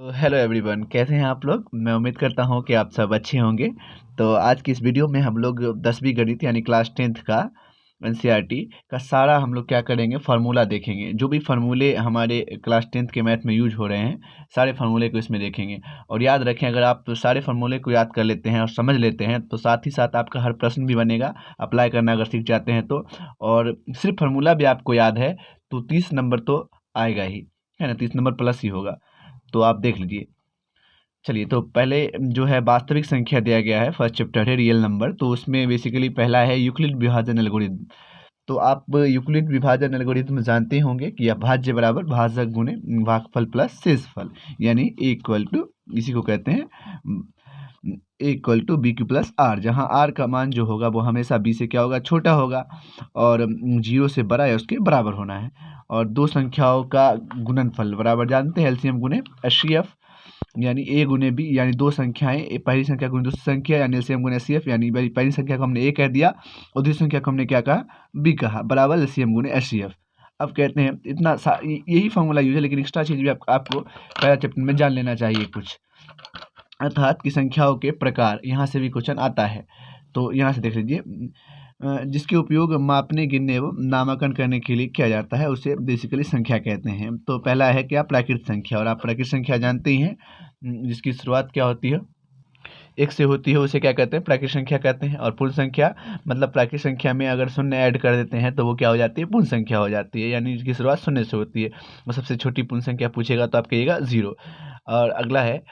तो hello everyone, कैसे हैं आप लोग। मैं उम्मीद करता हूं कि आप सब अच्छे होंगे। तो आज की इस वीडियो में हम लोग 10वीं गणित यानी क्लास 10th का एनसीईआरटी का सारा हम लोग क्या करेंगे, फार्मूला देखेंगे। जो भी फार्मूले हमारे क्लास 10th के मैथ में यूज हो रहे हैं, सारे फार्मूले को इसमें देखेंगे। और याद रखें, अगर आप तो सारे फार्मूले को याद कर लेते हैं और समझ लेते हैं तो साथ ही साथ आपका हर प्रश्न भी बनेगा, अप्लाई करना अगर सीख जाते हैं तो। और सिर्फ फार्मूला भी आपको याद है तो 30 नंबर तो आएगा ही, है ना। 30 नंबर प्लस ही होगा, तो आप देख लीजिए। चलिए, तो पहले जो है वास्तविक संख्या दिया गया है, फर्स्ट चैप्टर है रियल नंबर। तो उसमें बेसिकली पहला है यूक्लिड विभाजन एल्गोरिथम। तो आप यूक्लिड विभाजन एल्गोरिथम जानते होंगे कि अभाज्य बराबर भाजक गुणे भागफल प्लस शेषफल, यानी ए इक्वल टू, इसी को कहते हैं a equal to b q plus r, जहाँ आर का मान जो होगा वो हमेशा बी से क्या होगा, छोटा होगा, और 0 से बड़ा या उसके बराबर होना है। और दो संख्याओं का गुणनफल बराबर जानते हैं एलसीएम गुणे एचसीएफ, यानी ए गुने बी, यानी दो संख्याएं, पहली संख्या गुने दूसरी संख्या यानी एलसीएम गुने एचसीएफ, यानी पहली संख्या को हमने ए कह दिया और दूसरी संख्या को हमने क्या कहा, बी कहा, बराबर एलसीएम गुने एचसीएफ। अब कहते हैं इतना यही फॉर्मूला यूज है, लेकिन एक्स्ट्रा चीज भी आपको पहला चैप्टर में जान लेना चाहिए कुछ, अर्थात कि संख्याओं के प्रकार। यहाँ से भी क्वेश्चन आता है, तो यहाँ से देख लीजिए। जिसके उपयोग मापने, गिनने एवं नामांकन करने के लिए किया जाता है, उसे बेसिकली संख्या कहते हैं। तो पहला है क्या, प्राकृत संख्या। और आप प्राकृत संख्या जानते ही हैं, जिसकी शुरुआत क्या होती है, एक से होती है, उसे क्या कहते हैं, प्राकृत संख्या कहते हैं। और पूर्ण संख्या मतलब प्राकृत संख्या में अगर शून्य ऐड कर देते हैं तो वो क्या हो जाती है, पूर्ण संख्या हो जाती है, यानी इसकी शुरुआत शून्य से होती है। और सबसे छोटी पूर्ण संख्या पूछेगा तो आप कहिएगा 0। और अगला है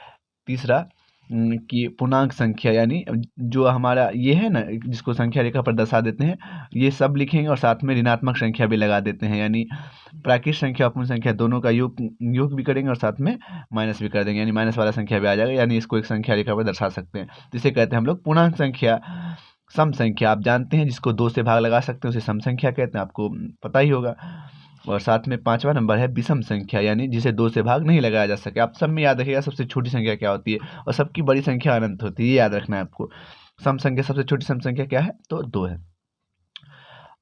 तीसरा, कि पूर्णांक संख्या, यानी जो हमारा ये है ना, जिसको संख्या रेखा पर दर्शा देते हैं, ये सब लिखेंगे और साथ में ऋणात्मक संख्या भी लगा देते हैं, यानी प्राकृत संख्या और पूर्ण संख्या दोनों का योग भी करेंगे और साथ में माइनस भी कर देंगे, यानी माइनस वाला संख्या भी आ जाएगा, यानी इसको एक संख्या रेखा पर दर्शा सकते हैं। जिसे कहते हैं हम लोग पूर्णांक संख्या। सम संख्या आप जानते हैं, जिसको 2 से भाग लगा सकते हैं, उसे सम संख्या कहते हैं, आपको पता ही होगा। और साथ में 5वां नंबर है विषम संख्या, यानी जिसे 2 से भाग नहीं लगाया जा सके। आप सब में याद रखिएगा सबसे छोटी संख्या क्या होती है, और सबकी बड़ी संख्या अनंत होती है, ये याद रखना है आपको। सम संख्या, सबसे छोटी सम संख्या क्या है, तो 2 है।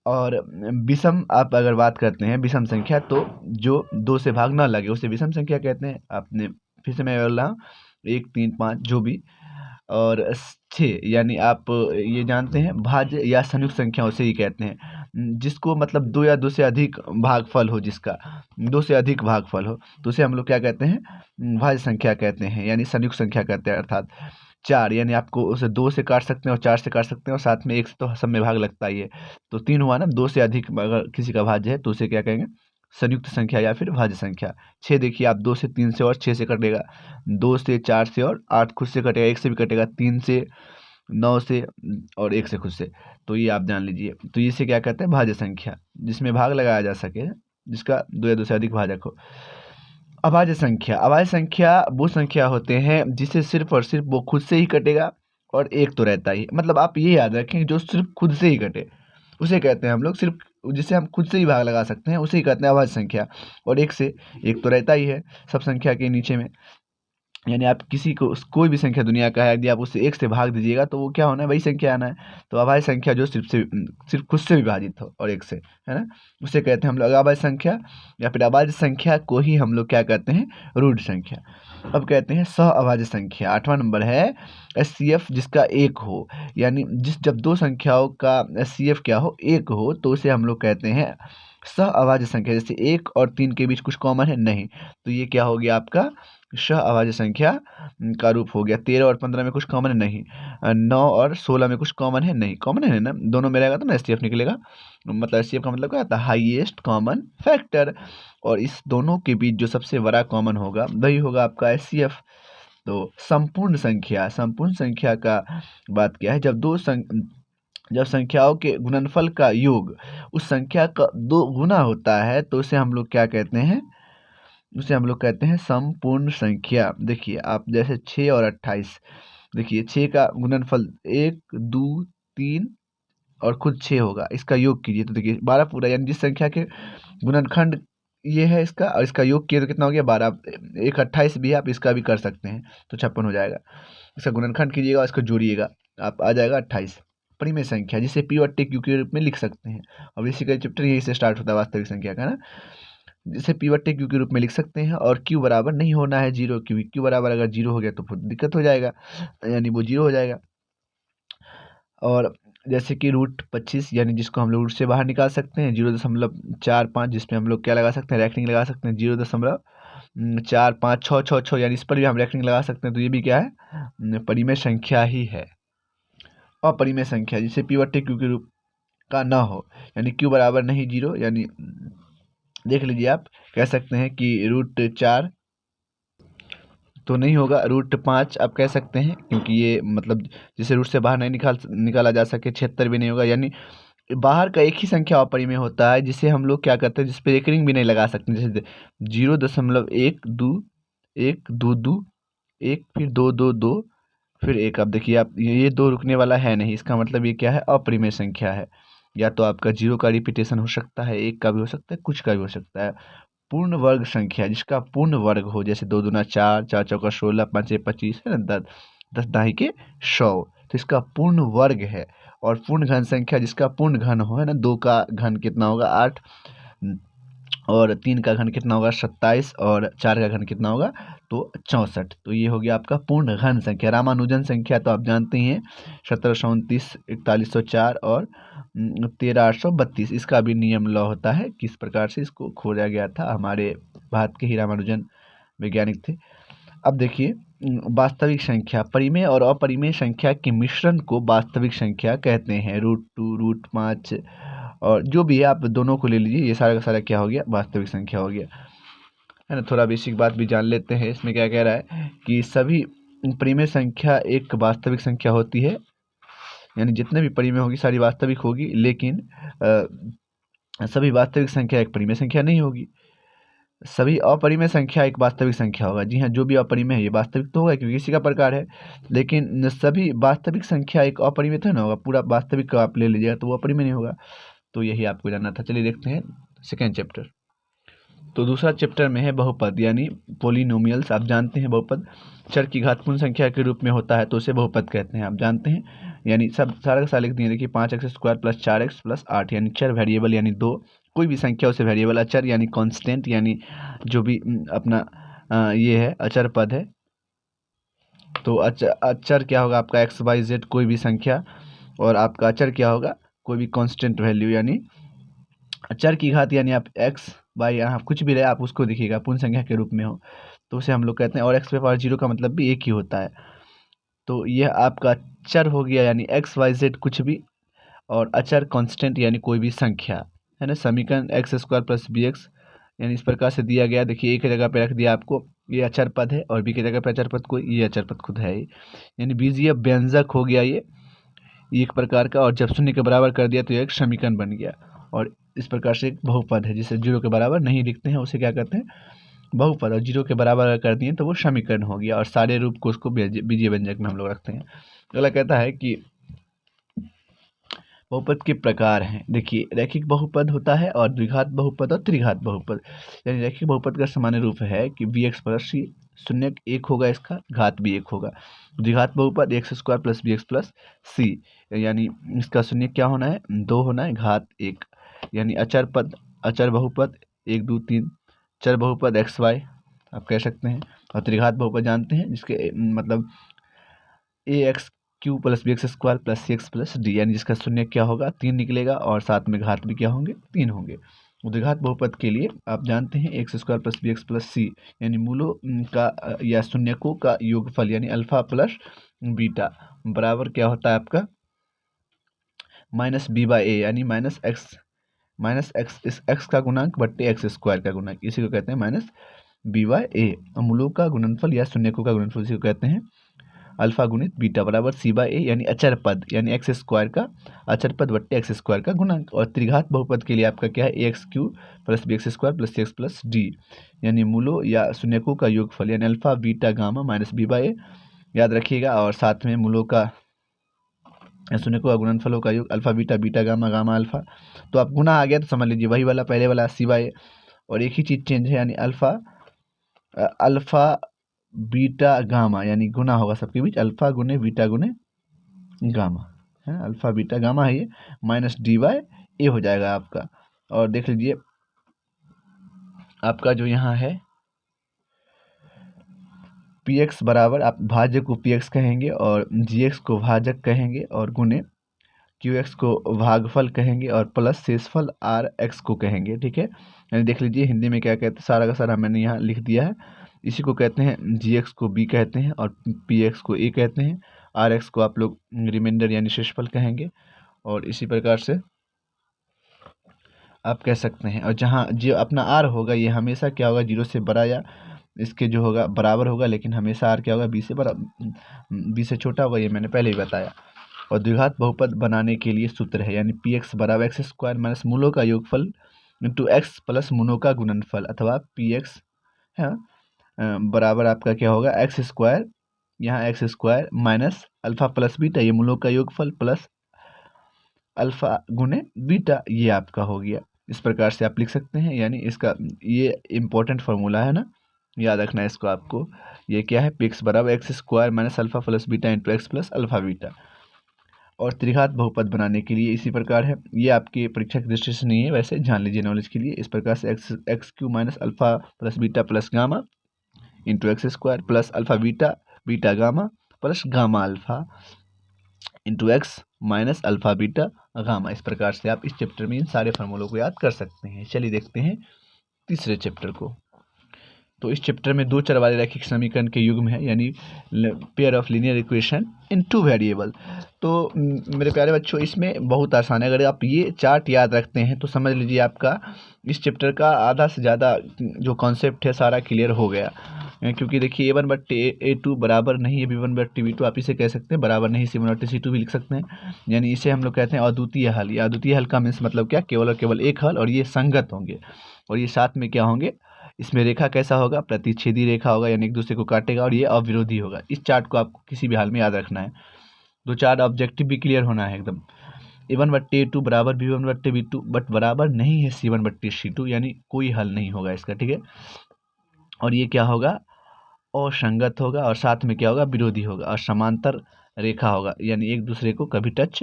और विषम आप अगर बात करते हैं विषम संख्या, तो जो 2 से भाग ना लगे उसे विषम संख्या कहते हैं। आपने फिर से मैं बोल रहा हूँ, 1, 3, 5 जो भी, और 6, यानी आप ये जानते हैं भाज्य या संयुक्त संख्या उसे ही कहते हैं, जिसको मतलब 2 या 2 से अधिक भागफल हो, जिसका 2 से अधिक भागफल हो, तो उसे हम लोग क्या कहते हैं, भाज्य संख्या कहते हैं, यानी संयुक्त संख्या कहते हैं। अर्थात 4, यानी आपको उसे 2 से काट सकते हैं और 4 से काट सकते हैं, और साथ में 1 से तो सब में भाग लगता ही है, तो 3 हुआ ना। 2 से अधिक अगर किसी का भाज्य है तो उसे क्या कहेंगे, संयुक्त संख्या या फिर भाज्य संख्या। 6 देखिए आप, 2 से 3 से और 6 से कटेगा, 2 से 4 से और 8 खुद से कटेगा, 1 से भी कटेगा, 3 से 9 से और 1 से खुद से। तो ये आप जान लीजिए। तो इसे क्या कहते हैं, भाज्य संख्या, जिसमें भाग लगाया जा सके, जिसका 2 या 2 से अधिक भाजक हो। अभाज्य संख्या, अभाज्य संख्या वो संख्या होते हैं जिसे सिर्फ और सिर्फ वो खुद से ही कटेगा और एक तो रहता ही, मतलब आप ये याद रखें, जो सिर्फ खुद से ही कटे उसे कहते हैं हम लोग, सिर्फ जिसे हम खुद से ही भाग लगा सकते हैं उसे ही कहते हैं अभाज्य संख्या। और एक से एक तो रहता ही है सब संख्या के नीचे में, यानी आप किसी को कोई भी संख्या दुनिया का है, यदि आप उससे 1 से भाग दीजिएगा तो वो क्या होना है, वही संख्या आना है। तो अभाज्य संख्या जो सिर्फ खुद से विभाजित हो और 1 से, है ना, उसे कहते हैं हम लोग अभाज्य संख्या, या फिर अभाज्य संख्या को ही हम लोग क्या कहते हैं, रूढ़ संख्या। अब कहते हैं सह अभाज्य संख्या, 8वां नंबर है एचसीएफ, जिसका 1 हो, यानी जब दो संख्याओं का एचसीएफ क्या हो, 1 हो, तो उसे हम लोग कहते हैं सह अभाज्य संख्या। जैसे 1 और 3 के बीच कुछ कॉमन है नहीं, तो ये क्या हो गया आपका सह अभाज्य संख्या का रूप हो गया। 13 और 15 में कुछ कॉमन है नहीं, 9 और 16 में कुछ कॉमन है नहीं, कॉमन है ना, दोनों में रहेगा तो ना एचसीएफ निकलेगा। मतलब एचसीएफ का मतलब क्या होता है, हाईएस्ट कॉमन फैक्टर, और इस दोनों के बीच जो सबसे बड़ा कॉमन होगा वही होगा आपका एचसीएफ। तो संपूर्ण संख्या, संपूर्ण संख्या का बात क्या है, जब संख्याओं के गुणनफल का योग उस संख्या का 2 गुना होता है तो उसे हम लोग क्या कहते हैं, उसे हम लोग कहते हैं संपूर्ण संख्या। देखिए आप, जैसे 6 और 28, देखिए 6 का गुणनफल 1, 2, 3 और खुद 6 होगा, इसका योग कीजिए तो देखिए 12 पूरा, यानी जिस संख्या के गुणनखंड ये है इसका, और इसका योग किए तो कितना हो गया, 12। एक 28 भी है, आप इसका भी कर सकते हैं तो 56 हो जाएगा। इसका गुणनखंड कीजिएगा और इसको जोड़िएगा, आप आ जाएगा 28। परिमेय संख्या, जिसे पी और टी क्यू के रूप में लिख सकते हैं। और इसी का चैप्टर यहीं से स्टार्ट होता है, वास्तविक संख्या का ना। जिसे पी/टी क्यू के रूप में लिख सकते हैं। और क्यू बराबर नहीं होना है जीरो, क्योंकि क्यू बराबर अगर जीरो हो गया तो फिर दिक्कत हो जाएगा, यानी वो जीरो हो जाएगा। और जैसे कि √25 यानी जिसको हम लोग रूट से बाहर निकाल सकते हैं 0.45, जिसमें हम लोग क्या लगा सकते हैं, रेक्टेंगल लगा सकते हैं 0.4566 यानी इस पर भी हम रेक्टेंगल लगा सकते हैं। तो ये भी क्या है, परिमेय संख्या ही है। अपरिमेय संख्या जिसे पी/टी क्यू के रूप का ना हो, यानी क्यू बराबर नहीं जीरो, यानी देख लीजिए आप कह सकते हैं कि √4 तो नहीं होगा, √5 आप कह सकते हैं, क्योंकि ये मतलब जिसे रूट से बाहर नहीं निकाला जा सके। 76 भी नहीं होगा, यानी बाहर का एक ही संख्या अपरिमेय होता है जिसे हम लोग क्या करते हैं, जिसपे एक रिंग भी नहीं लगा सकते। जैसे 0.12122 1 फिर 222 फिर 1। अब देखिए आप ये दो रुकने वाला है नहीं, इसका मतलब ये क्या है, अपरिमेय संख्या है। या तो आपका 0 का रिपीटेशन हो सकता है, 1 का भी हो सकता है, कुछ का भी हो सकता है। पूर्ण वर्ग संख्या जिसका पूर्ण वर्ग हो, जैसे 2 दूना 4, 4 चौका 16, 5 25 है ना, 10 10 दाही के 100, तो इसका पूर्ण वर्ग है। और पूर्ण घन संख्या जिसका पूर्ण घन हो, है ना, 2 का घन कितना होगा 8, और 3 का घन कितना होगा 27, और 4 का घन कितना होगा तो 64। तो ये हो गया आपका पूर्ण घन संख्या। रामानुजन संख्या तो आप जानते ही हैं, 1729 4104 और 13832। इसका भी नियम लॉ होता है, किस प्रकार से इसको खोजा गया था। हमारे भारत के ही रामानुजन वैज्ञानिक थे। अब देखिए वास्तविक संख्या, परिमेय और अपरिमेय संख्या के मिश्रण को वास्तविक संख्या कहते हैं। √2 √5 और जो भी है आप दोनों को ले लीजिए, ये सारा का सारा क्या हो गया, वास्तविक संख्या हो गया, है ना। थोड़ा बेसिक बात भी जान लेते हैं। इसमें क्या कह रहा है कि सभी परिमेय संख्या एक वास्तविक संख्या होती है, यानी जितने भी परिमेय होगी सारी वास्तविक होगी, लेकिन सभी वास्तविक संख्या एक परिमेय संख्या नहीं होगी। सभी अपरिमेय संख्या एक वास्तविक संख्या होगा। जी हाँ, जो भी अपरिमेय है ये वास्तविक तो होगा क्योंकि इसी का प्रकार है, लेकिन सभी वास्तविक संख्या एक अपरिमेय तो ना होगा। पूरा वास्तविक का आप ले लीजिएगा तो वो अपरिमेय नहीं होगा। तो यही आपको जानना था। चलिए देखते हैं सेकेंड चैप्टर। तो दूसरा चैप्टर में है बहुपद यानी पोलिनोमियल्स। आप जानते हैं बहुपद चर की घात पूर्ण संख्या के रूप में होता है तो उसे बहुपद कहते हैं, आप जानते हैं। यानी सब सारा का सारा लिख दिए। देखिए 5x² + 4x + 8 यानी चर वेरिएबल, यानी दो कोई भी संख्या उसे वेरिएबल, अचर यानी कांस्टेंट, यानी जो भी अपना ये है अचर पद है। तो अचर क्या होगा आपका x y z कोई भी संख्या, और आपका अचर क्या होगा कोई भी कांस्टेंट वैल्यू, यानी चर की घात यानी आप x y यहाँ कुछ भी रहे आप उसको देखिएगा पूर्ण संख्या के रूप में हो तो उसे हम लोग कहते हैं। और x⁴ का मतलब भी एक ही होता है। तो यह आपका चर हो गया यानी x y z कुछ भी, और अचर कांस्टेंट यानी कोई भी संख्या, है ना। समीकरण x² + bx यानी इस प्रकार से दिया गया। देखिए एक जगह पे रख दिया आपको, ये अचर पद है, और बी की जगह पे अचर पद को, ये अचर पद खुद है, यानी बीजीय व्यंजक हो गया ये एक प्रकार का। और जब शून्य के बराबर कर दिया तो ये एक समीकरण बन गया। और इस प्रकार से एक बहुपद है जिसे 0 के बराबर नहीं लिखते हैं, उसे क्या कहते हैं बहुपद। और 0 के बराबर अगर कर दिए तो वो समीकरण हो गया, और सारे रूप को उसको बीजीय व्यंजक में हम लोग रखते हैं। अगला कहता है कि बहुपद के प्रकार हैं। देखिए रैखिक बहुपद होता है, और द्विघात बहुपद और त्रिघात बहुपद। यानी रैखिक बहुपद का सामान्य रूप है कि bx + c, शून्य एक होगा, इसका घात भी एक होगा। द्विघात बहुपद x² + bx + c, यानी इसका शून्य क्या होना है 2 होना है, घात 1, यानी अचर पद अचर बहुपद 1 2 3, चर बहुपद xy आप कह सकते हैं। और त्रिघात बहुपद जानते हैं जिसके मतलब ax³ + bx² + cx + d, यानी जिसका शून्य क्या होगा 3 निकलेगा, और साथ में घात भी क्या होंगे 3 होंगे। द्विघात बहुपद के लिए आप जानते हैं x² + bx + c, यानी मूलों का या शून्यकों का योगफल, यानी अल्फा प्लस बीटा बराबर क्या होता है आपका -b/a, यानी -x का गुणांक बट्टे x² का गुणांक, इसी को कहते हैं -b/a। मूलों का गुणनफल या शून्यकों का गुणनफल इसी को कहते हैं अल्फा गुणित बीटा बराबर c/a, यानी अचर पद यानी x² का अचर पद बट्टे x² का गुणांक। और त्रिघात बहुपद के लिए आपका क्या है ax³ + bx² + cx + d, यानी मूलों या शून्यकों का योगफल, यानी अल्फा बीटा गामा -b/a याद रखिएगा। और साथ में मूलों का शून्यकों का गुणनफलों का योग alpha beta beta gamma gamma alpha. तो आप गुना आ गया तो समझ लीजिए वही वाला पहले वाला c/a, और एक ही चीज़ चेंज है, यानी अल्फा बीटा गामा, यानी गुना होगा सबके बीच, अल्फा गुने बीटा गुने गामा, है अल्फा बीटा गामा है ये -d/a हो जाएगा आपका। और देख लीजिए आपका जो यहाँ है पी एक्स बराबर, आप भाज्य को पी एक्स कहेंगे और जी एक्स को भाजक कहेंगे और गुणे क्यू एक्स को भागफल कहेंगे और प्लस शेषफल आर एक्स को कहेंगे। ठीक है, यानी देख लीजिए हिंदी में क्या कहते हैं, सारा का सारा मैंने यहाँ लिख दिया है। इसी को कहते हैं जी एक्स को बी कहते हैं और पी एक्स को ए कहते हैं, आर एक्स को आप लोग रिमाइंडर यानी शेषफल कहेंगे और इसी प्रकार से आप कह सकते हैं। और जहाँ जो अपना आर होगा ये हमेशा क्या होगा, जीरो से बड़ा या इसके जो होगा बराबर होगा, लेकिन हमेशा आर क्या होगा, बी से बड़ा, बी से छोटा होगा, ये मैंने पहले ही बताया। और द्विघात बहुपद बनाने के लिए सूत्र है, यानी पी एक्स बराबर एक्स स्क्वायर माइनस मूलों का योगफल इंटू एक्स प्लस मूलों का गुणनफल, अथवा पी एक्स है बराबर आपका क्या होगा, एक्स स्क्वायर, यहाँ x square minus alpha plus beta, ये मूलों का योगफल प्लस अल्फा गुने बीटा, ये आपका हो गया। इस प्रकार से आप लिख सकते हैं, यानी इसका ये इम्पोर्टेंट फार्मूला है ना, याद रखना है इसको आपको। ये क्या है, पी एक्स बराबर x square minus alpha plus beta into x plus alpha beta. और त्रिघात बहुपद बनाने के लिए इसी प्रकार है, ये आपकी परीक्षा की दृष्टि से नहीं है, वैसे जान लीजिए नॉलेज के लिए। इस प्रकार से x Q minus alpha plus beta plus gamma into x square plus alpha beta beta gamma plus gamma alpha into x minus alpha beta gamma. इस प्रकार से आप इस चैप्टर में इन सारे फार्मूलों को याद कर सकते हैं। चलिए देखते हैं तीसरे चैप्टर को। तो इस चैप्टर में दो चर वाले रैखिक समीकरण के युग्म है, यानी pair of linear equation in two variable. तो मेरे प्यारे बच्चों, इसमें बहुत आसान है, अगर आप ये चार्ट याद रखते हैं तो समझ लीजिए आपका इस चैप्टर का आधा से ज़्यादा जो कॉन्सेप्ट है सारा क्लियर हो गया। क्योंकि देखिए A1/A2 बराबर नहीं है B1/B2, आप इसे कह सकते हैं बराबर नहीं C1/C2 भी लिख सकते हैं, यानी इसे हम लोग कहते हैं अद्वितीय हल। या अद्वितीय हल का मीन्स मतलब क्या, केवल और केवल एक हल, और ये संगत होंगे, और ये साथ में क्या होंगे, इसमें रेखा कैसा होगा, प्रतिच्छेदी रेखा होगा, यानी एक दूसरे को काटेगा, और ये अविरोधी होगा। इस चार्ट को आपको किसी भी हाल में याद रखना है। दो चार ऑब्जेक्टिव भी क्लियर होना है एकदम। A1/A2 बराबर B1/B2 बट बराबर नहीं है C1/C2, यानी कोई हल नहीं होगा इसका। ठीक है, और ये क्या होगा, असंगत होगा, और साथ में क्या होगा, विरोधी होगा, और समांतर रेखा होगा, यानी एक दूसरे को कभी टच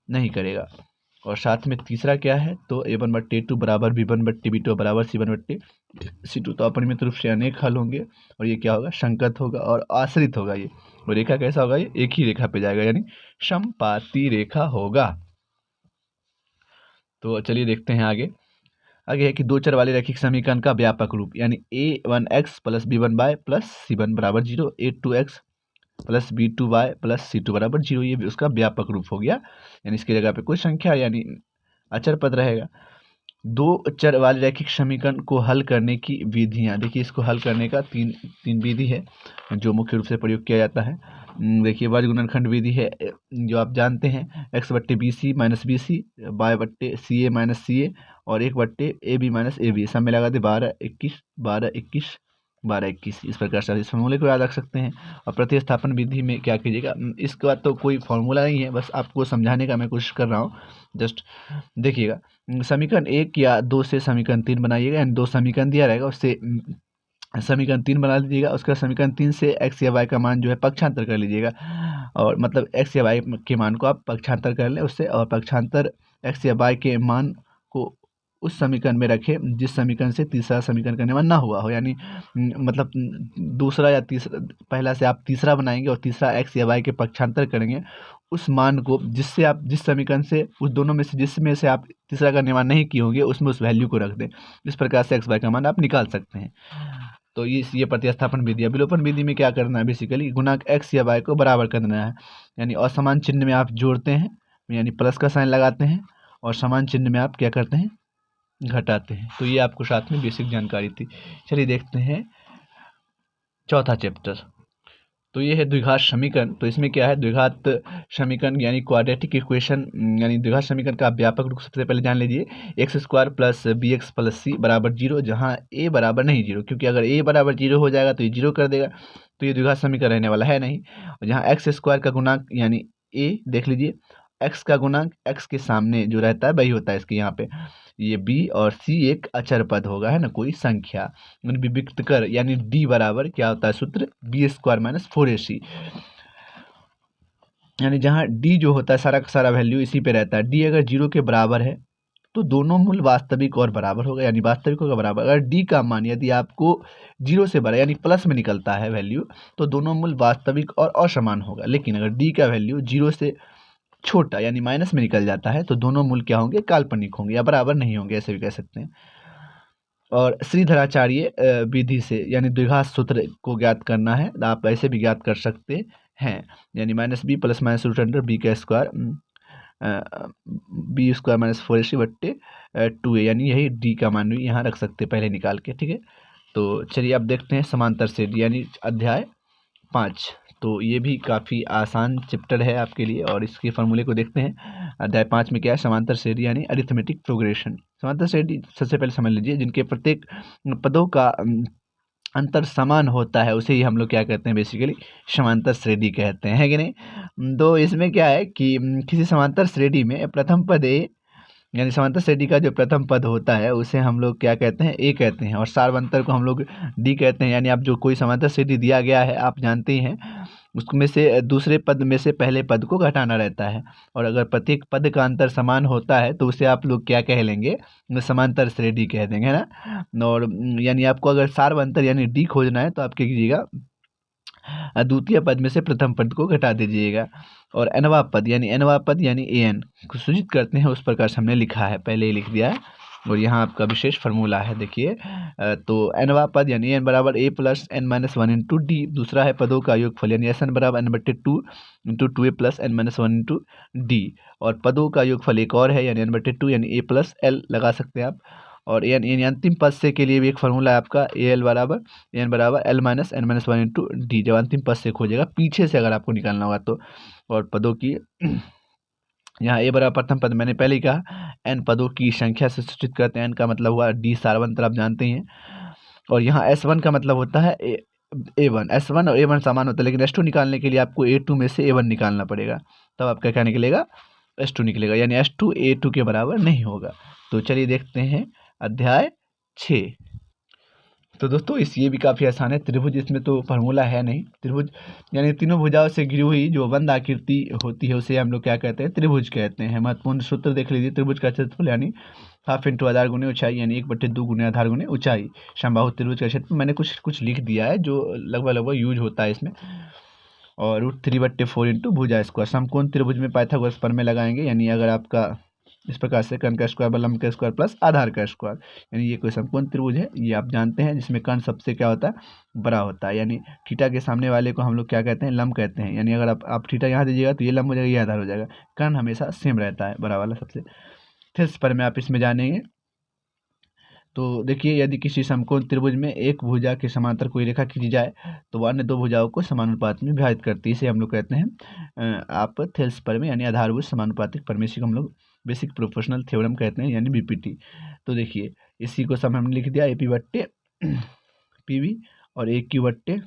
नहीं करेगा। और साथ में तीसरा क्या है, तो A1/A2 बराबर B1/B2 बराबर C1/C2, तो अपरिमित रूप से अनेक हल होंगे, और ये क्या होगा, संगत होगा और आश्रित होगा ये। और रेखा कैसा होगा, ये एक ही रेखा पे जाएगा, यानी समपाती रेखा होगा। तो चलिए देखते हैं आगे। आगे है कि दो चर वाले रैखिक समीकरण का व्यापक रूप, यानी A1x plus B1y plus C1 बराबर 0, A2x plus B2y plus C2 बराबर 0, ये भी उसका व्यापक रूप हो गया, यानी इसकी जगह पे कोई संख्या यानी अचर पद रहेगा। दो चर वाले रैखिक समीकरण को हल करने की विधियां, देखिए इसको हल करने का तीन विधि है जो मुख्य रूप से प्रयोग किया जाता है। देखिए वर्ग गुणनखंड विधि है, जो आप जानते हैं, x/BC minus BC, y/CA minus CA और 1/AB माइनस AB, सब में लगा दे 12 21 12 21 12 21। इस प्रकार से इस फॉर्मूले को याद रख सकते हैं। और प्रतिस्थापन विधि में क्या कीजिएगा, इसके बाद तो कोई फॉर्मूला नहीं है, बस आपको समझाने का मैं कोशिश कर रहा हूँ। जस्ट देखिएगा, समीकरण 1 या 2 से समीकरण 3 बनाइएगा, यानी दो समीकरण दिया रहेगा, उससे समीकरण 3 बना लीजिएगा। उसका समीकरण 3 से x या y का मान जो है पक्षांतर कर लीजिएगा, और मतलब x या y के मान को आप पक्षांतर कर लें उससे, और पक्षांतर x या y के मान को उस समीकरण में रखें जिस समीकरण से तीसरा समीकरण का निर्माण ना हुआ हो, यानी मतलब दूसरा या तीसरा, पहला से आप तीसरा बनाएंगे और तीसरा x या y के पक्षांतर करेंगे, उस मान को जिससे आप जिस समीकरण से उस दोनों में से जिसमें से आप तीसरा का निर्माण नहीं किए होंगे उसमें उस वैल्यू को रख दें। इस प्रकार से x y का मान आप निकाल सकते हैं। तो ये प्रतिस्थापन विधि है। विलोपन विधि में क्या करना है, बेसिकली गुणांक x या y को बराबर कर देना है, यानी असमान चिन्ह में आप जोड़ते हैं, यानी प्लस का साइन लगाते हैं, और समान चिन्ह में आप क्या करते हैं, घटाते हैं। तो ये आपको साथ में बेसिक जानकारी थी। चलिए देखते हैं चौथा चैप्टर। तो ये है द्विघात समीकरण। तो इसमें क्या है, द्विघात समीकरण यानी क्वाड्रेटिक इक्वेशन, यानी द्विघात समीकरण का व्यापक रूप सबसे पहले जान लीजिए, x² plus bx plus c बराबर 0, जहाँ a बराबर नहीं 0, क्योंकि अगर a बराबर 0 हो जाएगा तो ये 0 कर देगा, तो ये द्विघात समीकरण रहने वाला है नहीं। और जहाँ x² का गुणांक यानी a, देख लीजिए x का गुणांक x के सामने जो रहता है वही होता है इसके यहाँ पे, ये b और c एक अचर पद होगा, है ना, कोई संख्या विभक्त कर, यानी d बराबर क्या होता है सूत्र, b² माइनस 4ac, यानी जहाँ d जो होता है सारा का सारा वैल्यू इसी पे रहता है। d अगर 0 के बराबर है तो दोनों मूल वास्तविक और बराबर होगा, यानी वास्तविक होगा बराबर। अगर डी का मान यदि आपको 0 से बड़ा यानी प्लस में निकलता है वैल्यू, तो दोनों मूल वास्तविक और असमान होगा। लेकिन अगर डी का वैल्यू 0 से छोटा यानी माइनस में निकल जाता है, तो दोनों मूल क्या होंगे, काल्पनिक होंगे या बराबर नहीं होंगे, ऐसे भी कह सकते हैं। और श्रीधराचार्य विधि से यानी द्विघात सूत्र को ज्ञात करना है, आप ऐसे भी ज्ञात कर सकते हैं, यानी -b plus minus root under b का square b square minus 4ac बट्टे 2a, यानी यही डी का मान भी यहाँ रख सकते हैं पहले निकाल के, ठीक है। तो चलिए अब देखते हैं समांतर श्रेणी यानी अध्याय 5। तो ये भी काफ़ी आसान चैप्टर है आपके लिए, और इसके फॉर्मूले को देखते हैं। अध्याय 5 में क्या है, समांतर श्रेणी यानी अरिथमेटिक प्रोग्रेशन। समांतर श्रेणी सबसे पहले समझ लीजिए, जिनके प्रत्येक पदों का अंतर समान होता है उसे ही हम लोग क्या कहते हैं, बेसिकली समांतर श्रेणी कहते हैं, है कि नहीं। तो इसमें क्या है कि किसी समांतर श्रेणी में प्रथम पद ए यानी समांतर श्रेणी का जो प्रथम पद होता है उसे हम लोग क्या कहते हैं, ए कहते हैं, और सार्वंतर को हम लोग डी कहते हैं। यानी आप जो कोई समांतर श्रेणी दिया गया है आप जानते ही हैं, उसमें से दूसरे पद में से पहले पद को घटाना रहता है, और अगर प्रत्येक पद का अंतर समान होता है तो उसे आप लोग क्या कह लेंगे, समांतर श्रेणी कह देंगे ना। और यानी आपको अगर सार्वंतर यानी डी खोजना है तो आप क्या कीजिएगा, द्वितीय पद में से प्रथम पद को घटा दीजिएगा, और nवां पद यानी an को सूचित करते हैं, उस प्रकार से हमने लिखा है, पहले ही लिख दिया है, और यहाँ आपका विशेष फार्मूला है, देखिए। तो nवां पद यानी n बराबर a plus n minus 1 into D. दूसरा है पदों का योगफल यानी Sn बराबर n/2 into 2a plus n minus 1 into D. और पदों का योगफल एक और है यानी n/2 यानी a प्लस l लगा सकते हैं आप। और यानी अंतिम पद से के लिए भी एक फार्मूला है आपका, an बराबर l minus n minus 1 into D, जब अंतिम पद से खोजेगा, पीछे से अगर आपको निकालना होगा तो। और पदों की यहाँ a बराबर प्रथम पद मैंने पहले ही कहा, n पदों की संख्या से सूचित करते हैं, n का मतलब हुआ डी सार्वंतर, आप जानते हैं। और यहाँ S1 का मतलब होता है a1, S1 और a1 समान होता है, लेकिन S2 निकालने के लिए आपको a2 में से a1 निकालना पड़ेगा, तब आपका क्या निकलेगा, S2 निकलेगा, यानी S2 a2 के बराबर नहीं होगा। तो चलिए देखते हैं अध्याय 6। तो दोस्तों ये भी काफ़ी आसान है। त्रिभुज, इसमें तो फार्मूला है नहीं। त्रिभुज यानी तीनों भुजाओं से घिरी हुई जो बंद आकृति होती है उसे हम लोग क्या कहते हैं, त्रिभुज कहते हैं। महत्वपूर्ण सूत्र देख लीजिए, त्रिभुज का क्षेत्रफल यानी हाफ इंटू आधार गुने ऊंचाई, यानी 1/2 गुने आधार गुने ऊंचाई। समबाहु त्रिभुज का क्षेत्रफल मैंने कुछ लिख दिया है जो लगभग यूज होता है इसमें। और √3/4 इंटू भुजा स्क्वायर। समकोण त्रिभुज में पाइथागोरस प्रमेय लगाएंगे, यानी अगर आपका इस प्रकार से कर्ण का स्क्वायर लंब का स्क्वायर प्लस आधार का स्क्वायर, यानी ये कोई समकोण त्रिभुज है, ये आप जानते हैं, जिसमें कर्ण सबसे क्या होता है, बड़ा होता है। यानी थीटा के सामने वाले को हम लोग क्या कहते हैं, लंब कहते हैं। यानी अगर आप थीटा यहाँ दीजिएगा तो ये लंब हो जाएगा, ये आधार हो जाएगा। कर्ण हमेशा सेम रहता है, बड़ा वाला सबसे। थेल्स प्रमेय आप इसमें जानेंगे। तो देखिए, यदि किसी समकोण त्रिभुज में एक भुजा के समांतर कोई रेखा खींची जाए तो वह अन्य दो भुजाओं को समानुपात में विभाजित करती है, इसे हम लोग कहते हैं आप थेल्स प्रमेय यानी आधारभूत समानुपातिक प्रमेय, को हम लोग बेसिक प्रोपोर्शनल थ्योरम कहते हैं, यानी बीपीटी। तो देखिए, इसी को सब हमने लिख दिया, AP बट्टे PB और AQ बट्टे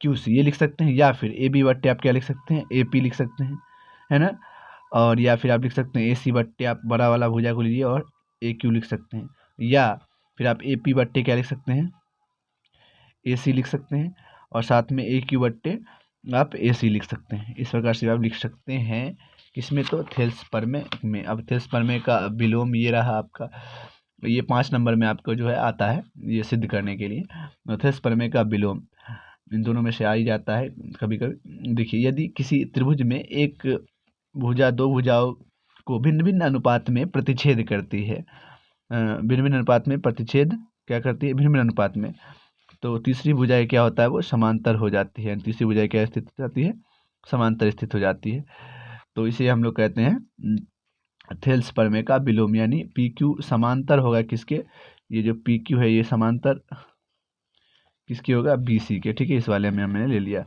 QC ये लिख सकते हैं, या फिर AB बट्टे आप क्या लिख सकते हैं, AP लिख सकते हैं, है ना। और या फिर आप लिख सकते हैं AC बट्टे, आप बड़ा वाला भुजा को लीजिए और AQ लिख सकते हैं, या फिर आप AP बट्टे क्या लिख सकते हैं, AC लिख सकते हैं, और साथ में AQ बट्टे आप AC लिख सकते हैं। इस प्रकार से आप लिख सकते हैं, किसमें, तो थेल्स प्रमेय में। अब थेल्स प्रमेय का विलोम ये रहा आपका, ये 5 नंबर में आपको जो है आता है ये सिद्ध करने के लिए। थेल्स प्रमेय का विलोम इन दोनों में से आ ही जाता है कभी कभी। देखिए, यदि किसी त्रिभुज में एक भुजा दो भुजाओं को भिन्न भिन्न अनुपात में प्रतिच्छेद करती है, भिन्न भिन्न अनुपात में प्रतिच्छेद क्या करती है, भिन्न भिन्न अनुपात में, तो तीसरी भुजा क्या होता है, वो समांतर हो जाती है। तीसरी भुजा क्या स्थित हो जाती है, समांतर स्थित हो जाती है। तो इसे हम लोग कहते हैं थेल्स प्रमेय का विलोम, यानी PQ समांतर होगा किसके, ये जो PQ है ये समांतर किसके होगा, BC के, ठीक है। इस वाले में हमने ले लिया,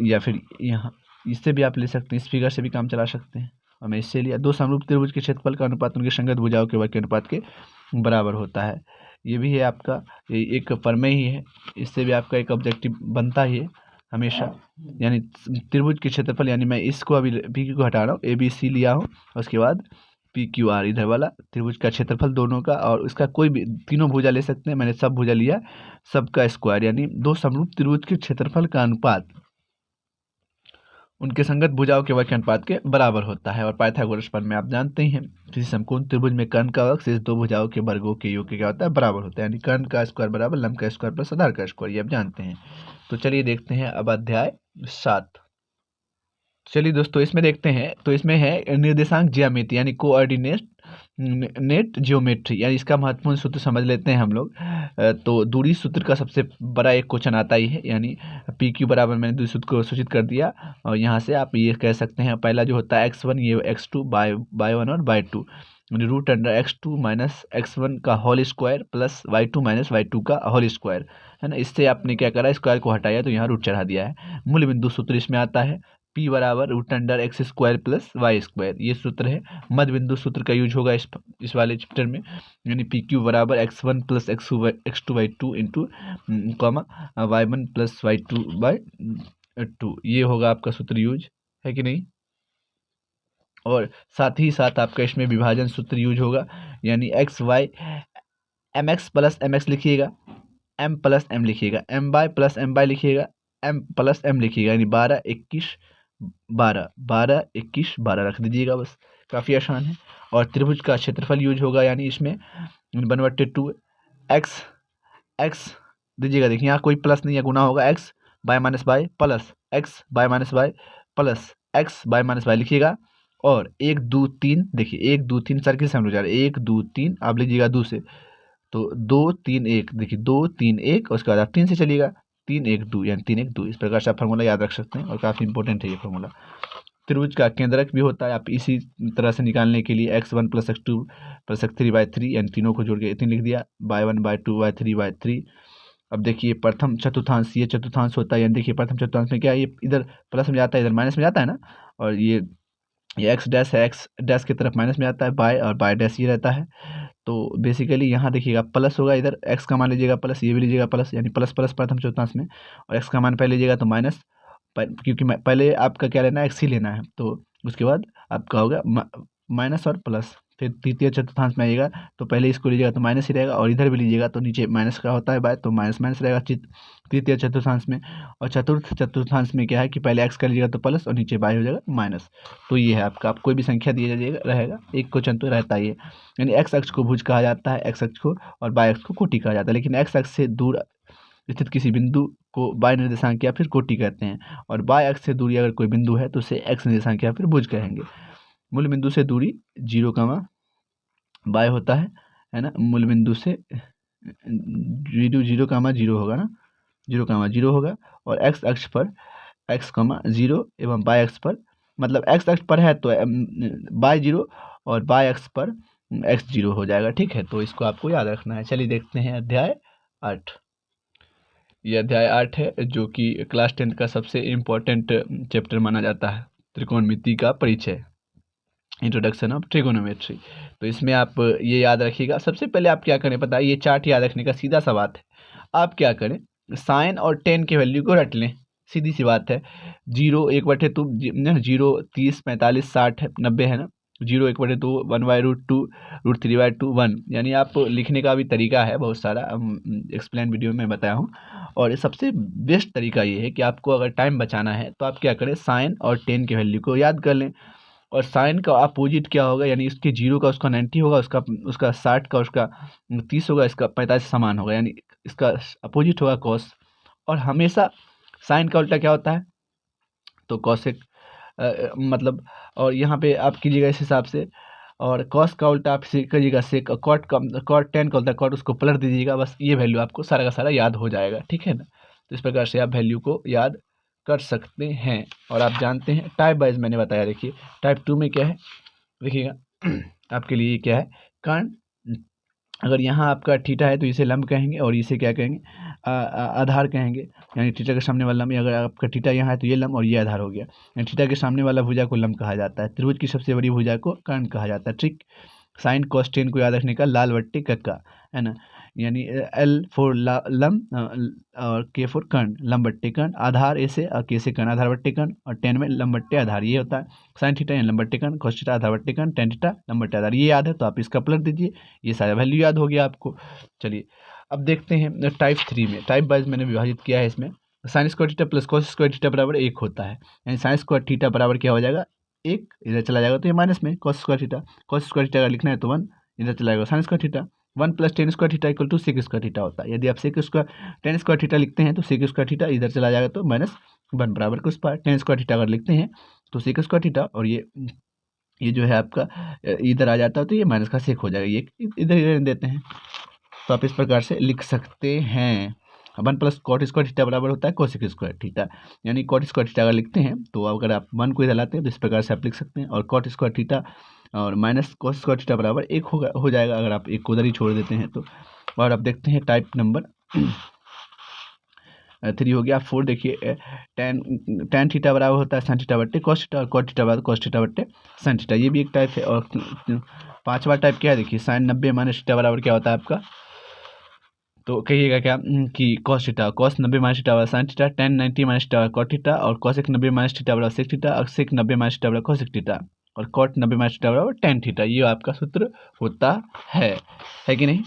या फिर यहाँ इससे भी आप ले सकते हैं, इस फिगर से भी काम चला सकते हैं। और मैं इससे लिया, दो समरूप त्रिभुज के क्षेत्रफल का अनुपात उनके संगत भुजाओं के वर्ग के अनुपात के बराबर होता है। ये भी है आपका, ये एक प्रमेय ही है, इससे भी आपका एक ऑब्जेक्टिव बनता ही है हमेशा। यानी त्रिभुज के क्षेत्रफल, यानी मैं इसको अभी PQ को हटा रहा हूँ, ABC लिया हूँ, उसके बाद PQR इधर वाला त्रिभुज का क्षेत्रफल दोनों का, और उसका कोई भी तीनों भुजा ले सकते हैं, मैंने सब भुजा लिया, सबका स्क्वायर, यानी दो समरूप त्रिभुज के क्षेत्रफल का अनुपात उनके संगत भुजाओं के वर्ग के अनुपात के बराबर होता है। और पाइथागोरस प्रमेय में आप जानते ही हैं, किसी समकोण त्रिभुज में कर्ण का वर्ग शेष दो भुजाओं के वर्गों के योग के क्या होता है, बराबर होता है। यानी कर्ण का स्क्वायर बराबर लंब का स्क्वायर प्लस आधार का स्क्वायर, ये आप जानते हैं। तो चलिए देखते हैं अब अध्याय 7। चलिए दोस्तों इसमें देखते हैं, तो इसमें है निर्देशांक ज्यामिति यानी कोऑर्डिनेट नेट ज्योमेट्री, यानी इसका महत्वपूर्ण सूत्र समझ लेते हैं हम लोग। तो दूरी सूत्र का सबसे बड़ा एक क्वेश्चन आता ही है, यानी पी क्यू बराबर, मैंने दूरी सूत्र को सूचित कर दिया। और यहाँ से आप ये कह सकते हैं, पहला जो होता है x1, ये x2 बाय 1 और bye 2, root under x2 minus x1 का whole square plus y2 minus y2 का होल स्क्वायर, है ना। इससे आपने क्या करा, स्क्वायर को हटाया तो यहाँ रूट चढ़ा दिया है। मूल बिंदु सूत्र इसमें आता है p बराबर root under x square plus y square, ये सूत्र है। मध्य बिंदु सूत्र का यूज होगा इस वाले चैप्टर में, यानी पी क्यू बराबर x1 plus x2 by 2 into comma y1 plus y2 by 2, ये होगा आपका सूत्र यूज, है कि नहीं। और साथ ही साथ आपका इसमें विभाजन सूत्र यूज होगा, यानी x y m x plus m x लिखिएगा, एम प्लस एम लिखिएगा, m by plus m by लिखिएगा, एम प्लस एम लिखिएगा, यानी 12 21 12 12 21 12 रख दीजिएगा, बस काफ़ी आसान है। और त्रिभुज का क्षेत्रफल यूज होगा, यानी इसमें 1/2 एक्स एक्स दीजिएगा। देखिए यहाँ कोई प्लस नहीं है, गुना होगा x by minus by plus x by minus by plus x by minus by लिखिएगा। और 1 2 3, देखिए 1 2 3 सर्किल से हम लोग जा रहे हैं, 1 2 3 आप लीजिएगा 2 से, तो 2 3 1, देखिए 2 3 1, और उसके बाद आप 3 से चलिएगा, 3 1 2, यानी 3 1 2। इस प्रकार से आप फार्मूला याद रख सकते हैं और काफ़ी इंपॉर्टेंट है ये फार्मूला। त्रिभुज का केंद्रक भी होता है, आप इसी तरह से निकालने के लिए x1 plus x2 plus x3 bye 3, यानी तीनों को जोड़ के 3 लिख दिया, बाय 1 बाय 2 बाय 3 बाय 3। अब देखिए प्रथम चतुर्थांश, ये चतुर्थांश होता है, यानी देखिए प्रथम चतुर्थांश में क्या है, ये इधर प्लस में जाता है, इधर माइनस में जाता है ना। और ये एक्स डैश है, एक्स डैश की तरफ माइनस में आता है, बाय और बाय डैश ये रहता है। तो बेसिकली यहाँ देखिएगा प्लस होगा, इधर एक्स का मान लीजिएगा प्लस, ये भी लीजिएगा प्लस, यानी प्लस प्लस प्रथम चतुर्थांश में, और एक्स का मान पहले लीजिएगा तो माइनस, क्योंकि पहले आपका क्या लेना है, एक्स ही लेना है। तो उसके बाद आपका होगा माइनस और प्लस। फिर तृतीय चतुर्थांश में आइएगा तो पहले इसको लीजिएगा तो माइनस ही रहेगा, और इधर भी लीजिएगा तो नीचे माइनस का होता है बाय, तो माइनस माइनस रहेगा तृतीय चतुर्थांश में। और चतुर्थ चतुर्थांश में क्या है कि पहले एक्स का लीजिएगा तो प्लस और नीचे बाय हो जाएगा माइनस। तो ये है आपका, आप कोई भी संख्या दिया जाएगा रहेगा, एक क्वेश्चन तो रहता ही है। यानी एक्स अक्ष को भुज कहा जाता है, एक्स अक्ष को, और बाय अक्ष को कोटि कहा जाता है। लेकिन एक्स अक्ष से दूर स्थित किसी बिंदु को बाय निर्देशांक या फिर कोटि कहते हैं, और बाय अक्ष से दूरी अगर कोई बिंदु है तो उसे एक्स निर्देशांक या फिर भुज कहेंगे। मूल बिंदु से दूरी 0, बाय होता है ना। मूल बिंदु से 0, होगा ना, 0, होगा। और एक्स अक्ष पर x, 0 एवं बाय अक्ष पर, मतलब एक्स अक्ष पर है तो बाय 0 और बाय अक्ष पर x 0 हो जाएगा, ठीक है। तो इसको आपको याद रखना है। चलिए देखते हैं अध्याय 8। ये अध्याय 8 है, जो कि क्लास 10 का सबसे इम्पोर्टेंट चैप्टर माना जाता है, त्रिकोणमिति का परिचय, इंट्रोडक्शन ऑफ ट्रिगोनोमेट्री। तो इसमें आप ये याद रखिएगा। सबसे पहले आप क्या करें पता है, ये चार्ट याद रखने का सीधा सा बात है। आप क्या करें, साइन और टेन के वैल्यू को रट लें, सीधी सी बात है। 0 1/2 0 30 45 60 90 है ना, 0 1/2 1/√2 √3/2 1, यानी आप लिखने का भी तरीका है बहुत सारा, एक्सप्लेन वीडियो में बताया हूँ। और सबसे बेस्ट तरीका ये है कि आपको अगर टाइम बचाना है तो आप क्या करें, साइन और टेन के वैल्यू को याद कर लें। और साइन का अपोजिट क्या होगा, यानी इसके 0 का उसका 90 होगा, उसका 60 का उसका 30 होगा, इसका 45 समान होगा, यानी इसका अपोजिट होगा कॉस। और हमेशा साइन का उल्टा क्या होता है, तो कॉसेक, मतलब। और यहाँ पे आप कीजिएगा इस हिसाब से। और कॉस का उल्टा आप करिएगा सेक, कॉट टेन का उल्टा कॉट, उसको पलट दीजिएगा, बस ये वैल्यू आपको सारा का सारा याद हो जाएगा, ठीक है ना। तो इस प्रकार से आप वैल्यू को याद कर सकते हैं। और आप जानते हैं टाइप वाइज मैंने बताया, देखिए टाइप 2 में क्या है, देखिएगा आपके लिए क्या है, कर्ण। अगर यहाँ आपका थीटा है तो इसे लंब कहेंगे, और इसे क्या कहेंगे, आधार कहेंगे। यानी थीटा के सामने वाला लंब, अगर आपका थीटा यहाँ है तो ये लंब और ये आधार हो गया, यानी थीटा के सामने वाला भुजा को लंब कहा जाता है। त्रिभुज की सबसे बड़ी भुजा को कर्ण कहा जाता है, ठीक। साइन कॉस टेन को याद रखने का लाल बट्टे कक्का, है ना, यानी L फॉर लंब और K फॉर कर्ण, लंब बट्टे कर्ण, आधार ऐसे और K से कर्ण, आधार बट्टे कर्ण, और टेन में लंब बट्टे आधार, ये होता है। साइन थीटा यानी लंब बट्टे कर्ण, कॉस थीटा आधार बट्टे कर्ण, टेन थीटा लंब बट्टे आधार, ये याद है तो आप इसका पलट दीजिए, ये सारा वैल्यू याद हो गया आपको। चलिए अब देखते हैं टाइप 3 में, टाइप वाइज मैंने विभाजित किया है इसमें। Sign square theta plus cos square theta बराबर 1 होता है, यानी साइन स्क्वायर थीटा बराबर क्या हो जाएगा 1, इधर चला जाएगा तो ये माइनस में कॉस स्क्वायर थीटा अगर लिखना है तो 1 इधर चला जाएगा sin square theta. 1 plus tan square theta equal to sec square theta होता है। यदि आप sec square tan square theta लिखते हैं तो सेक स्क्वायर थीटा इधर चला जाएगा तो -1 बराबर कुछ पार टेन स्क्वायर थीटा अगर लिखते हैं तो सेक स्क्वायर थीटा, और ये जो है आपका इधर आ जाता है तो ये माइनस का सेक हो जाएगा, ये इधर देते हैं तो आप इस प्रकार से लिख सकते हैं। 1 प्लस कॉट स्क्वायर थीटा बराबर होता है कोसेक स्क्वायर थीटा, यानी कॉट स्क्वायर थीटा अगर लिखते हैं तो अगर आप 1 को इधर लाते हैं तो इस प्रकार से आप लिख सकते हैं, और कॉट स्क्वायर थीटा और माइनस कोस स्क्वायर थीटा बराबर 1 हो जाएगा अगर आप एक को उधर ही छोड़ देते हैं तो। और आप देखते हैं टाइप नंबर 3 हो गया। 4 देखिए, tan थीटा बराबर होता है साइन थीटा बट्टे कॉस थीटा, और कॉट थीटा बराबर कॉस थीटा बट्टे साइन थीटा, ये भी एक टाइप है। और 5वां टाइप क्या है देखिए, साइन 90 माइनस थीटा बराबर क्या होता है आपका, तो कहिएगा क्या कि cos theta, cos 90 minus theta बराबर sine theta, tan 90 minus theta cot theta, और कॉसेक 90 माइनस थीटा बराबर सेक थीटा, और सेक 90 माइनस थीटा बराबर कॉसेक थीटा, और कॉट 90 माइनस थीटा बराबर tan थीटा। ये आपका सूत्र होता है कि नहीं।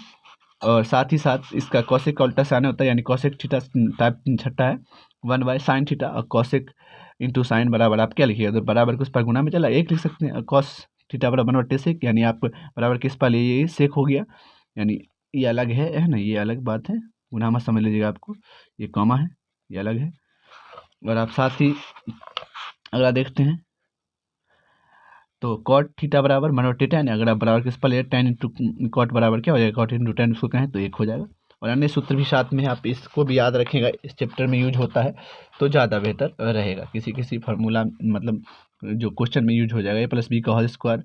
और साथ ही साथ इसका कॉसेक का उल्टा साइन होता है, यानी कॉसेक थीटा टाइप छठा है 1/sin थीटा, और कॉसेक इंटू साइन बराबर आप क्या लिखिएगा, तो बराबर कुछ पर गुना में चला 1 लिख सकते हैं। कॉस थीटा बराबर 1/सेक, यानी आप बराबर किस पर लिए, ये सेक हो गया, यानी ये अलग है ना, ये अलग बात है, गुना मत समझ लीजिएगा, आपको ये कॉमा है, ये अलग है। और आप साथ ही अगला देखते हैं तो कॉट थीटा बराबर 1/tan, अगर आप बराबर किस पर ले tan इंटू कॉट बराबर क्या हो जाएगा, कॉट इंटू tan उसको कहें तो 1 हो जाएगा। और अन्य सूत्र भी साथ में है, आप इसको भी याद रखेगा, इस चैप्टर में यूज होता है तो ज़्यादा बेहतर रहेगा। किसी फार्मूला मतलब जो क्वेश्चन में यूज हो जाएगा, a+b का होल स्क्वायर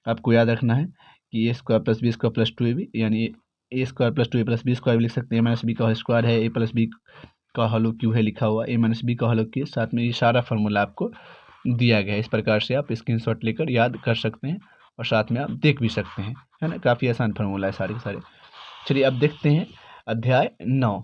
आपको याद रखना है कि a² + b² + 2ab, यानी a² + 2a + b² भी लिख सकते हैं, -b का होल स्क्वायर है, a+b का होल क्यू है लिखा हुआ, a-b का होल क्यू, साथ में ये सारा फार्मूला आपको दिया गया है। इस प्रकार से आप स्क्रीनशॉट लेकर याद कर सकते हैं और साथ में आप देख भी सकते हैं, है ना, काफ़ी आसान फार्मूला है सारे के सारे। चलिए अब देखते हैं अध्याय 9।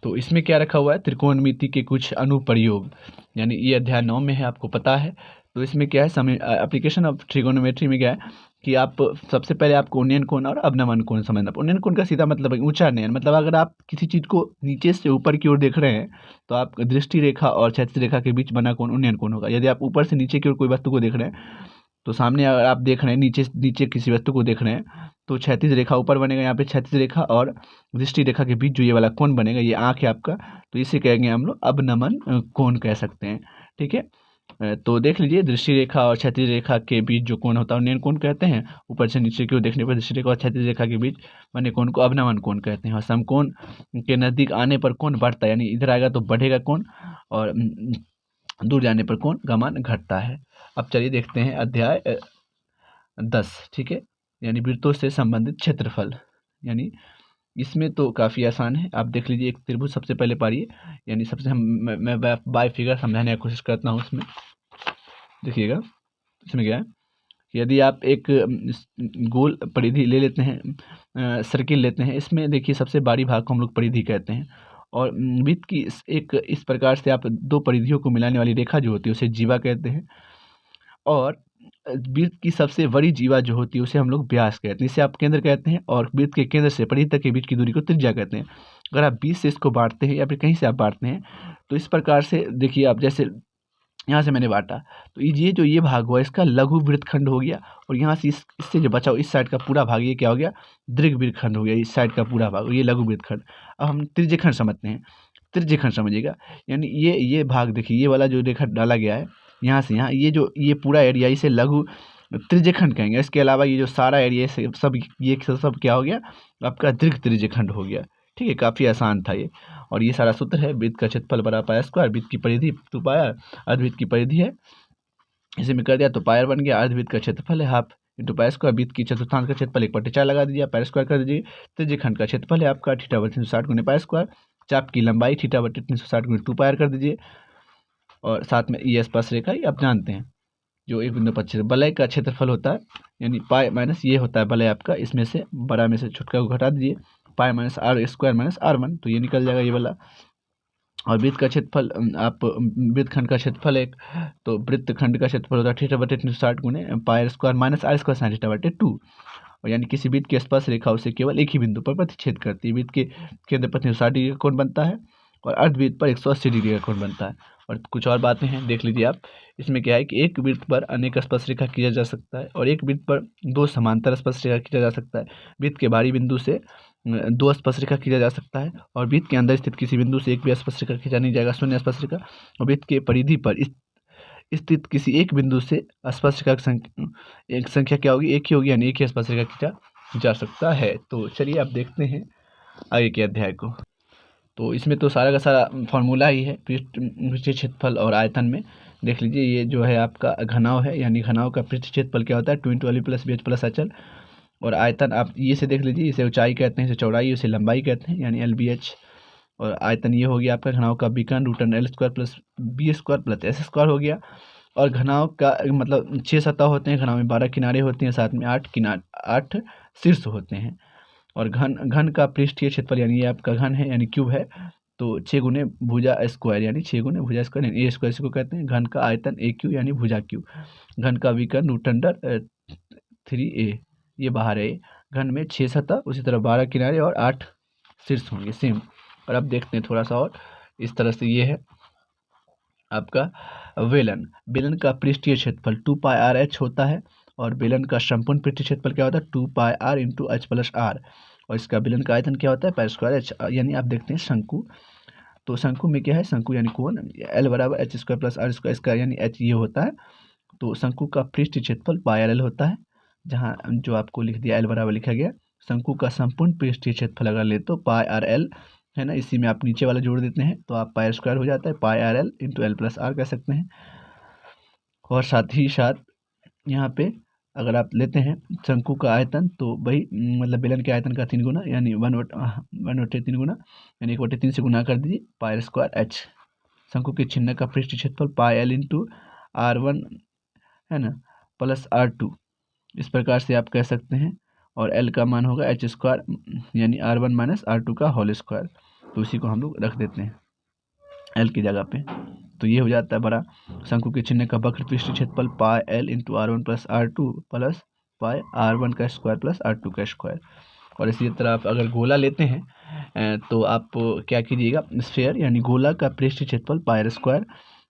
तो इसमें क्या रखा हुआ है, त्रिकोणमिति के कुछ अनुप्रयोग, यानी ये अध्याय 9 में है, आपको पता है। तो इसमें क्या है, समय एप्लीकेशन ऑफ ट्रिगोनोमेट्री में क्या है कि आप सबसे पहले आपको उन्नयन कोण और अवनमन कोण समझना। उन्नयन कोण का सीधा मतलब है ऊंचा नयन, मतलब अगर आप किसी चीज़ को नीचे से ऊपर की ओर देख रहे हैं तो आप दृष्टि रेखा और क्षैतिज रेखा के बीच बना कोण उन्नयन कोण होगा। यदि आप ऊपर से नीचे की ओर कोई वस्तु को देख रहे हैं तो सामने अगर आप देख रहे हैं नीचे किसी वस्तु को देख रहे हैं तो क्षैतिज रेखा ऊपर बनेगा, यहाँ पे क्षैतिज रेखा और दृष्टि रेखा के बीच जो ये वाला कोण बनेगा, ये आँख है आपका, तो इसे कहेंगे हम लोग अवनमन कोण कह सकते हैं। ठीक है, तो देख लीजिए दृष्टि रेखा और क्षैतिज रेखा के बीच जो कोण होता है उन्नयन कोण कहते हैं। ऊपर से नीचे की ओर देखने पर दृष्टि रेखा और क्षैतिज रेखा के बीच बने कोण को अवनमन कोण कहते हैं। और समकोण के नज़दीक आने पर कोण बढ़ता है, यानी इधर आएगा तो बढ़ेगा कोण, और दूर जाने पर कोण का मान घटता है। अब चलिए देखते हैं अध्याय 10। ठीक है, यानी वृत्तों से संबंधित क्षेत्रफल, यानी इसमें तो काफ़ी आसान है। आप देख लीजिए एक त्रिभुज सबसे पहले पारिए, यानी सबसे मैं बाय फिगर समझाने की कोशिश करता हूँ। उसमें देखिएगा, इसमें क्या है, यदि आप एक गोल परिधि ले लेते हैं, सर्किल लेते हैं, इसमें देखिए सबसे बाहरी भाग को हम लोग परिधि कहते हैं, और वृत्त की इस प्रकार से आप दो परिधियों को मिलाने वाली रेखा जो होती है उसे जीवा कहते हैं, और वृत्त की सबसे बड़ी जीवा जो होती है उसे हम लोग व्यास कहते हैं, इसे आप केंद्र कहते हैं, और वृत्त के केंद्र से परिधि तक के बीच की दूरी को त्रिज्या कहते हैं। अगर आप 20 से इसको बांटते हैं या फिर कहीं से आप बांटते हैं तो इस प्रकार से देखिए, आप जैसे यहाँ से मैंने बांटा तो ये भाग हुआ इसका लघु वृत्तखंड हो गया, और यहाँ से इससे जो बचा इस साइड का पूरा भाग ये क्या हो गया, दीर्घ वृत्तखंड हो गया, इस साइड का पूरा भाग ये लघु वृत्तखंड। अब हम त्रिज्यखंड समझते हैं, त्रिज्यखंड समझिएगा, यानी ये भाग देखिए, ये वाला जो रेखा डाला गया है यहाँ से यहाँ, ये पूरा एरिया इसे लघु त्रिज्यखंड कहेंगे। इसके अलावा ये जो सारा एरिया सब क्या हो गया, आपका दीर्घ त्रिज्यखंड हो गया। ठीक है, काफ़ी आसान था ये। और ये सारा सूत्र है, वृत्त का क्षेत्रफल बराबर पाया स्क्वायर, वृत्त की परिधि 2 पाया, अर्धवृत्त की परिधि है, इसे में कर दिया तो पायर बन गया, अर्धवृत्त का क्षेत्रफल है हाफ इंटू पाया स्क्वायर, वृत्त की चतुर्थांश का क्षेत्रफल 1/4 लगा दीजिए, पायर स्क्वायर कर दीजिए, त्रिज्यखंड का क्षेत्रफल है आपका θ/360 गुने पाया स्क्वायर, चाप की लंबाई θ/360 गुने 2 पायर कर दीजिए, और साथ में ये स्पर्श रेखा ये आप जानते हैं जो 1.25 वलय का क्षेत्रफल होता है, यानी पाई माइनस ये होता है वलय आपका, इसमें से बड़ा में से छोटका को घटा दीजिए, pi minus r square minus r1, तो ये निकल जाएगा ये वाला। और वृत्त का क्षेत्रफल आप वृत्तखंड का क्षेत्रफल एक, तो वृत्तखंड का क्षेत्रफल होता है θ/360 गुने pi square minus r square sine θ/2, और यानी किसी वृत्त की स्पर्श रेखा उसे केवल एक ही बिंदु पर प्रतिच्छेद करती है। वृत्त के केंद्र पर 360 डिग्री का कोण बनता है, और अर्धवृत्त पर 180 डिग्री का कोण बनता है। और कुछ और बातें हैं, देख लीजिए आप। इसमें क्या है कि एक वृत्त पर अनेक स्पर्शरेखा खींचा जा सकता है और एक वृत्त पर दो समांतर स्पर्शरेखा खींचा जा सकता है। वृत्त के बाहरी बिंदु से दो स्पर्शरेखा खींचा जा सकता है और वृत्त के अंदर स्थित किसी बिंदु से एक भी स्पर्शरेखा खींचा नहीं जाएगा, शून्य स्पर्शरेखा। और वृत्त के परिधि पर स्थित किसी एक बिंदु से स्पर्शरेखा की संख्या क्या होगी, एक ही होगी, यानी एक ही स्पर्शरेखा खींचा जा सकता है। तो चलिए आप देखते हैं आगे के अध्याय को। तो इसमें तो सारा का सारा फॉर्मूला ही है पृष्ठीय क्षेत्रफल और आयतन में। देख लीजिए, ये जो है आपका घनाव है, यानी घनाव का पृष्ठीय क्षेत्रफल क्या होता है, 2 × LV + BH + अचल। और आयतन आप ये से देख लीजिए, इसे ऊंचाई कहते हैं, इसे चौड़ाई, इसे लंबाई कहते हैं, यानी LBH। और आयतन ये हो गया आपका घनाव का विकर्ण √L² + B² + S² हो गया। और घनाव का मतलब 6 सतह होते हैं, घनाव में 12 किनारे होते हैं, साथ में 8 शीर्ष होते हैं। और घन का पृष्ठीय क्षेत्रफल, यानी ये आपका घन है, यानी क्यूब है, तो 6 × भुजा स्क्वायर, यानी 6 × भुजा स्क्वायर, यानी A² इसको कहते हैं। घन का आयतन AQ, यानी भुजा क्यू। घन का विकर्ण √3a, ये बाहर है। घन में 6 सतह, उसी तरह 12 किनारे और 8 शीर्ष होंगे, सेम। और अब देखते हैं थोड़ा सा और, इस तरह से ये है आपका बेलन का पृष्ठीय क्षेत्रफल 2πRh होता है। और बेलन का संपूर्ण पृष्ठीय क्षेत्रफल क्या होता है, 2πr × h + r। और इसका बेलन का आयतन क्या होता है, π²h। यानी आप देखते हैं शंकु, तो शंकु में क्या है, शंकु यानी कोण, L = h² + r², इसका यानी h ये होता है। तो शंकु का पृष्ठीय क्षेत्रफल πRL होता है, जहाँ जो आपको लिख दिया L बराबर लिखा गया। शंकु का संपूर्ण पृष्ठीय क्षेत्रफल अगर ले तो πRL है ना, इसी में आप नीचे वाला जोड़ देते हैं तो आप π² हो जाता है, πRL × L + r कह सकते हैं। और साथ ही साथ यहाँ पे अगर आप लेते हैं शंकु का आयतन, तो वही मतलब बेलन के आयतन का 3 गुना, यानी 1/3 गुना, यानी 1/3 से गुना कर दीजिए, π² h। शंकु के छिन्न का पृष्ठीय क्षेत्रफल πL × r1 है ना + r2, इस प्रकार से आप कह सकते हैं। और L का मान होगा h², यानी r1 - r2 का होल स्क्वायर। तो उसी को हम लोग रख देते हैं L की जगह पे, तो ये हो जाता है बड़ा। शंकु के चिन्ह का वक्र पृष्ठीय क्षेत्रफल πL × r1 + r2 + πr1² + r2²। और इसी तरह आप अगर गोला लेते हैं तो आप क्या कीजिएगा, स्फीयर यानी गोला का पृष्ठीय क्षेत्रफल πr²,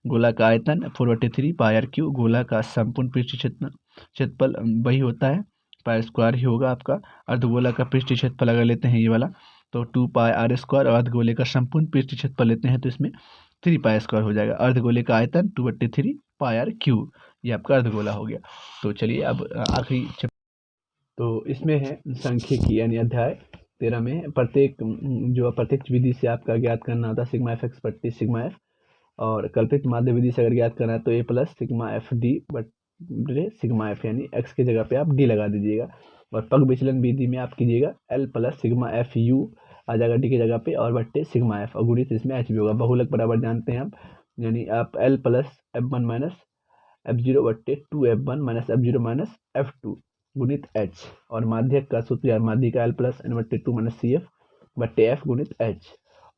गोला का आयतन 4/3 πr3, गोला का संपूर्ण पृष्ठीय क्षेत्रफल वही होता है, π² ही होगा आपका। अर्धगोला का पृष्ठीय क्षेत्रफल अगर लेते हैं ये वाला, तो 2πr², और अर्धगोले का संपूर्ण पृष्ठीय क्षेत्रफल लेते हैं तो इसमें 3π² हो जाएगा। अर्धगोले का आयतन 2/3 πr3, ये आपका अर्धगोला हो गया। तो चलिए अब आखिरी, तो इसमें है सांख्यिकी, यानी अध्याय 13 में प्रत्यक्ष विधि से आपका ज्ञात करना होता है σf(x) / σf। और कल्पित माध्य विधि से अगर ज्ञात करना है तो a + σfd / σf, यानी x की जगह पे आप d लगा दीजिएगा। और पग विचलन विधि में आप कीजिएगा L + σfu आ जाएगा d की जगह पे, और बट्टे σf, और गुणित इसमें h भी होगा। बहुलक बराबर जानते हैं आप, यानी आप L + f1 - f0 बट्टे 2f1 - f0 - f2 गुणित h। और माध्यक का सूत्र, या माध्यिक L + n/2 - cf बट्टे f गुणित h।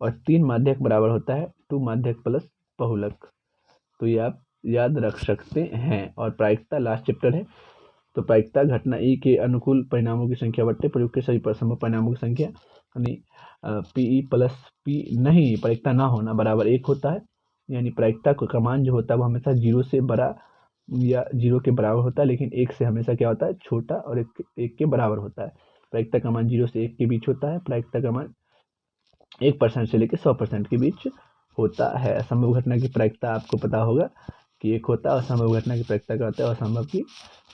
और 3 माध्यक बराबर होता है 2 माध्यक + बहुलक। तो ये आप याद रख सकते हैं। और प्रायिकता लास्ट चैप्टर है, तो प्रायिकता घटना E के अनुकूल परिणामों की संख्या बट्टे प्रयोग के सभी संभव परिणामों की संख्या, यानी PE + P नहीं, प्रायिकता ना होना बराबर 1 होता है। यानी प्रायिकता का मान जो होता है वो हमेशा 0 से बड़ा या 0 के बराबर होता है, लेकिन 1 से हमेशा क्या होता है, छोटा, और 1 के बराबर होता है। प्रायिकता का मान 0 से 1 के बीच होता है। प्रायिकता का मान 1% से लेकर 100% के बीच होता है। असंभव घटना की प्रायिकता आपको पता होगा कि 1 होता है, और असंभव घटना की प्रायिकता क्या होता है, असंभव की,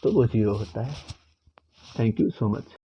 तो वो 0 होता है। Thank you so much.